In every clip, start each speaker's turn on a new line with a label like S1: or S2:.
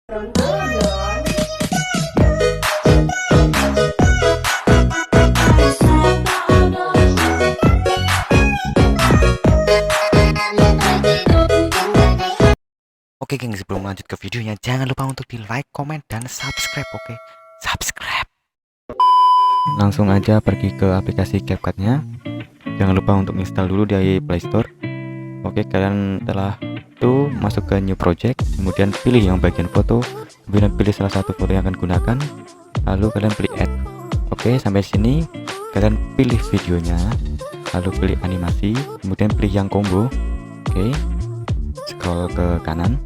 S1: Oke geng, sebelum lanjut ke videonya jangan lupa untuk di like, komen, dan subscribe. Oke, subscribe. Langsung aja pergi ke aplikasi CapCut-nya. Jangan lupa untuk install dulu di Play Store. Oke, kalian setelah itu masuk ke new project, kemudian pilih yang bagian foto, kemudian pilih salah satu foto yang akan gunakan, lalu kalian pilih add. Oke, sampai sini kalian pilih videonya, lalu pilih animasi, kemudian pilih yang combo. Oke, scroll ke kanan.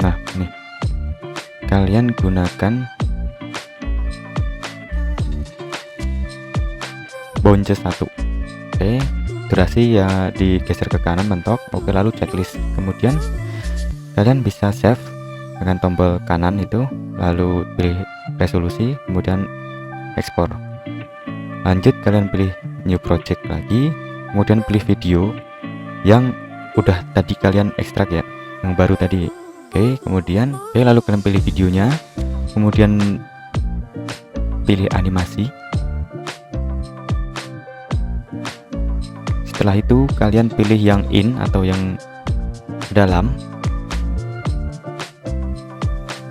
S1: Nah, nih kalian gunakan bounce 1. Oke, durasi ya digeser ke kanan mentok. Oke, lalu checklist. Kemudian kalian bisa save dengan tombol kanan itu, lalu pilih resolusi, kemudian ekspor. Lanjut kalian pilih new project lagi, kemudian pilih video yang udah tadi kalian ekstrak ya, yang baru tadi. Oke, kemudian lalu kalian pilih videonya, kemudian pilih animasi. Setelah itu kalian pilih yang in atau yang dalam.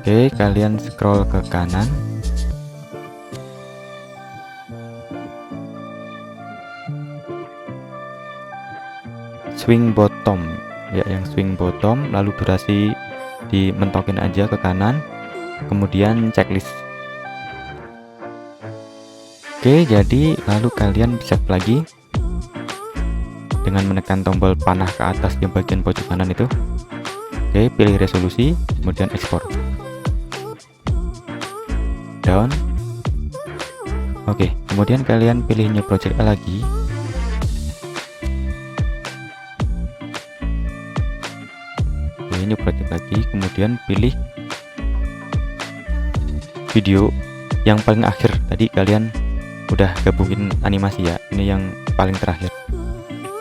S1: Oke, kalian scroll ke kanan. Swing bottom ya, yang swing bottom, lalu durasi dimentokin aja ke kanan, kemudian checklist. Oke, jadi lalu kalian save lagi dengan menekan tombol panah ke atas yang bagian pojok kanan itu. Oke, pilih resolusi, kemudian ekspor down. Oke, kemudian kalian pilih new project lagi. New project lagi, kemudian pilih video yang paling akhir. Tadi kalian udah gabungin animasi ya, ini yang paling terakhir.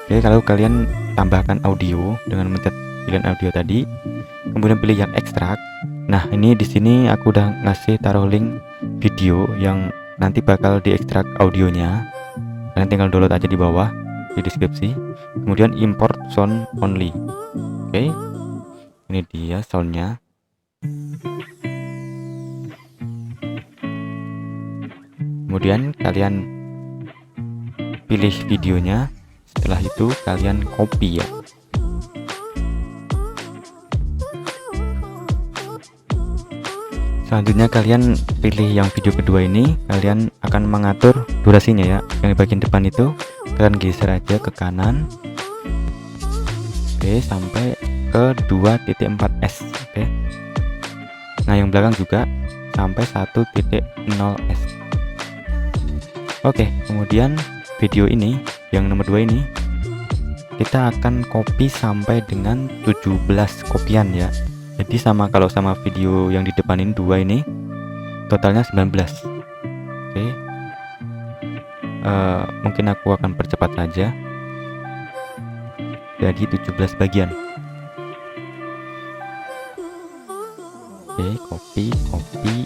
S1: Oke, kalau kalian tambahkan audio dengan mencet pilihan audio tadi, kemudian pilih yang ekstrak. Nah, ini di sini aku udah ngasih taruh link video yang nanti bakal diekstrak audionya. Kalian tinggal download aja di bawah di deskripsi. Kemudian import sound only. Oke, ini dia soundnya. Kemudian kalian pilih videonya. Setelah itu kalian copy ya. Selanjutnya kalian pilih yang video kedua ini. Kalian akan mengatur durasinya ya. Yang di bagian depan itu kalian geser aja ke kanan. Oke, sampai ke 2.4s. Oke, nah yang belakang juga sampai 1.0s. Oke, kemudian video ini yang nomor 2 ini kita akan copy sampai dengan 17 kopian ya. Jadi sama, kalau sama video yang di depan ini 2 ini totalnya 19. Oke, mungkin aku akan percepat saja jadi 17 bagian. Oke, copy.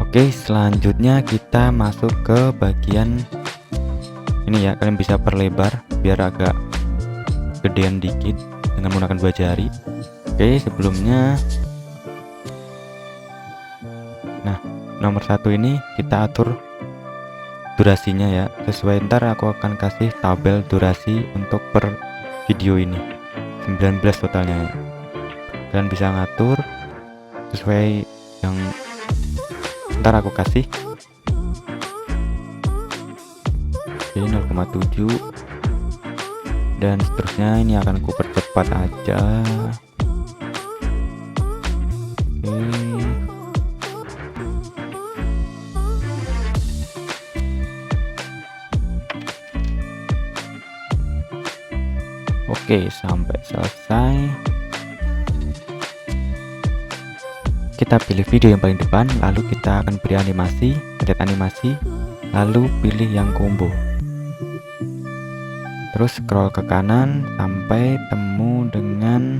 S1: Oke, selanjutnya kita masuk ke bagian ini ya. Kalian bisa perlebar biar agak gedean dikit dengan menggunakan 2 jari. Oke, sebelumnya nah nomor 1 ini kita atur durasinya ya, sesuai. Ntar aku akan kasih tabel durasi untuk per video ini, 19 totalnya ya. Kalian bisa ngatur sesuai yang ntar aku kasih. Oke, 0,7 dan seterusnya. Ini akan aku percepat aja. Oke, sampai selesai. Kita pilih video yang paling depan, lalu kita akan beri animasi, edit animasi. lalu pilih yang combo, terus scroll ke kanan sampai temu dengan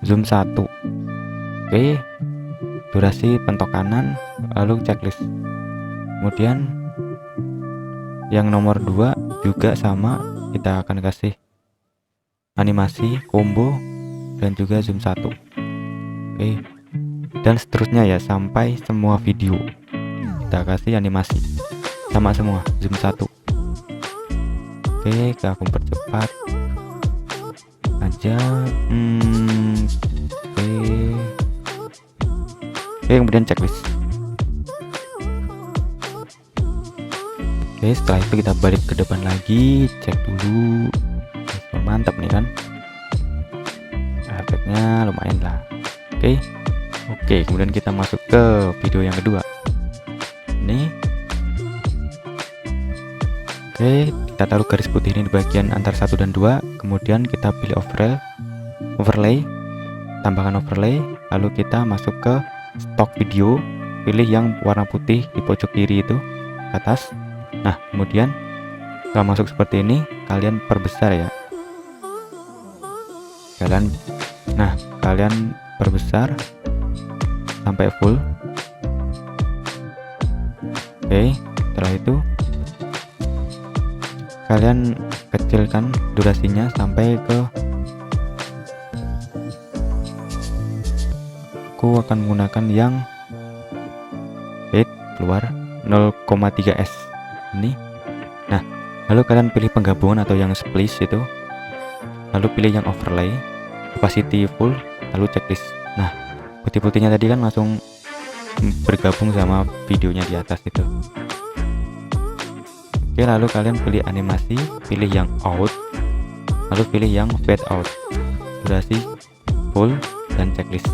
S1: zoom 1. Oke, durasi pentok kanan, lalu checklist. Kemudian yang nomor 2 juga sama, kita akan kasih animasi, combo, dan juga zoom 1. Oke, dan seterusnya ya sampai semua video kita kasih animasi sama semua, zoom 1. Oke, aku percepat aja. Oke, kemudian checklist. Oke, setelah itu kita balik ke depan lagi, cek dulu. Mantap nih kan, efeknya lumayan lah. Oke, kemudian kita masuk ke video yang kedua ini. Oke, kita taruh garis putih ini di bagian antara 1 dan 2, kemudian kita pilih overlay, tambahkan overlay, lalu kita masuk ke stock video, pilih yang warna putih di pojok kiri itu ke atas. Nah, kemudian setelah masuk seperti ini, kalian perbesar ya. Kalian perbesar sampai full. Oke, setelah itu kalian kecilkan durasinya sampai ke, aku akan menggunakan yang keluar 0,3s ini. Nah, lalu kalian pilih penggabungan atau yang splice itu, lalu pilih yang overlay, opacity full, lalu checklist. Nah, putih-putihnya tadi kan langsung bergabung sama videonya di atas itu. Oke, lalu kalian pilih animasi, pilih yang out, lalu pilih yang fade out, durasi full, dan checklist.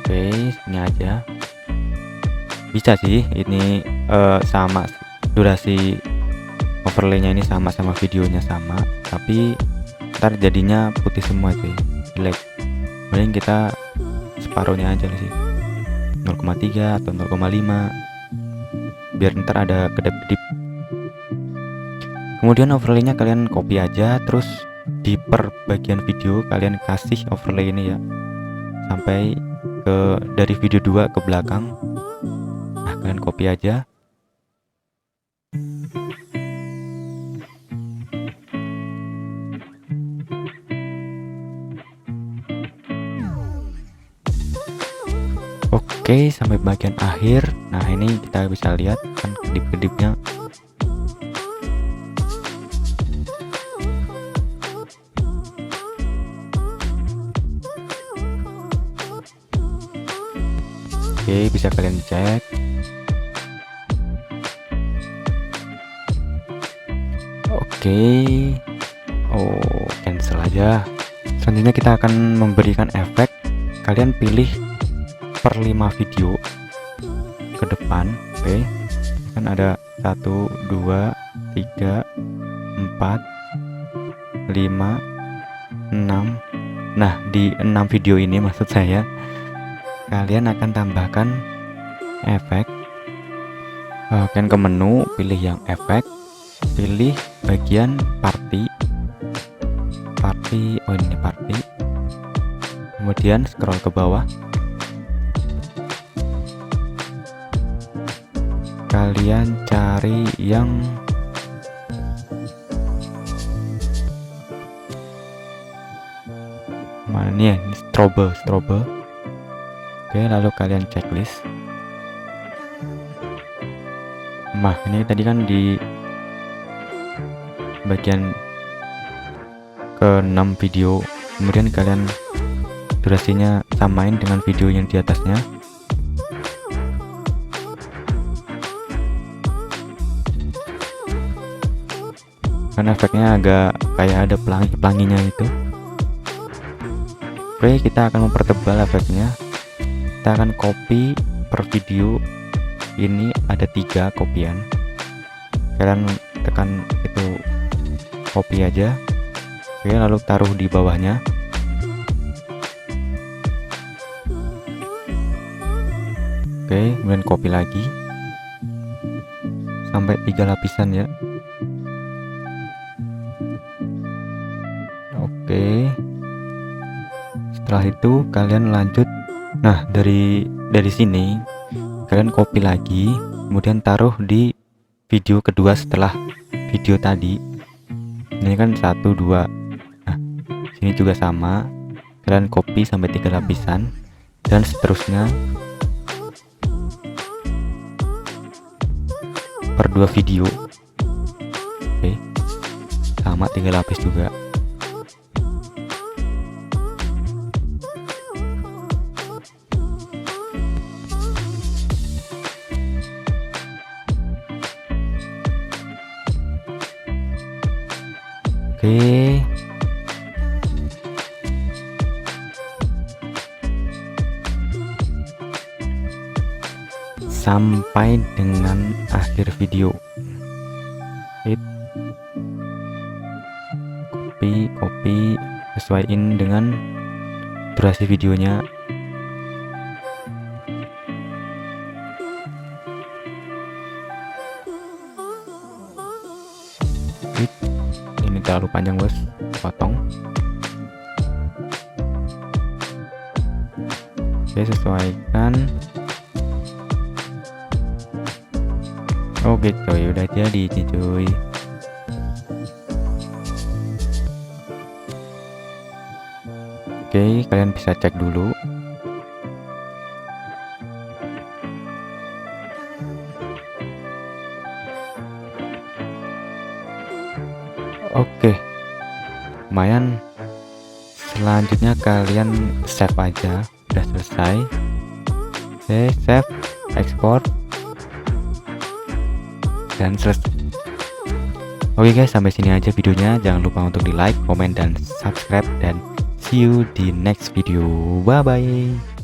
S1: Oke, sini aja. Bisa sih ini sama durasi overlaynya ini sama videonya sama, tapi ntar jadinya putih semua cuy, jelek. Paling kita separuhnya aja sih, 0,3 atau 0,5, biar ntar ada kedap-kedip. Kemudian overlaynya kalian copy aja, terus di per bagian video kalian kasih overlay ini ya, sampai ke dari video 2 ke belakang. Nah, kalian copy aja. Oke, sampai bagian akhir. Nah, ini kita bisa lihat kan kedip-kedipnya. Oke, bisa kalian cek. Oke, cancel aja. Selanjutnya kita akan memberikan efek. Kalian pilih per 5 video ke depan. Oke, kan ada 1, 2, 3, 4, 5, 6. Nah, di 6 video ini maksud saya, kalian akan tambahkan efek. Kalian ke menu, pilih yang efek, pilih bagian party. Oh, ini party. Kemudian scroll ke bawah, kalian cari yang mana nih ya, ini strobe. Oke, lalu kalian checklist. Nah, ini tadi kan di bagian ke-6 video, kemudian kalian durasinya samain dengan video yang di atasnya. Karena efeknya agak kayak ada pelangi-pelanginya itu. Oke, kita akan mempertebal efeknya. Kita akan copy per video ini, ada 3 kopian. Kalian tekan itu copy aja. Oke, lalu taruh di bawahnya. Oke, kemudian copy lagi sampai 3 lapisan ya. Oke, setelah itu kalian lanjut. Nah, dari sini kalian copy lagi, kemudian taruh di video kedua setelah video tadi. Ini kan 1 2. Nah, sini juga sama, kalian copy sampai 3 lapisan dan seterusnya per 2 video. Oke, sama 3 lapis juga. Oke, sampai dengan akhir video. Hit copy sesuaiin dengan durasi videonya. Hit. Ini terlalu panjang bos, potong. Oke, sesuaikan. Oke coy, udah jadi cuy. Oke, kalian bisa cek dulu. Oke, lumayan. Selanjutnya kalian save aja, udah selesai. Oke, save, export, dan selesai. Oke guys, sampai sini aja videonya. Jangan lupa untuk di like, komen, dan subscribe, dan see you di next video. Bye bye.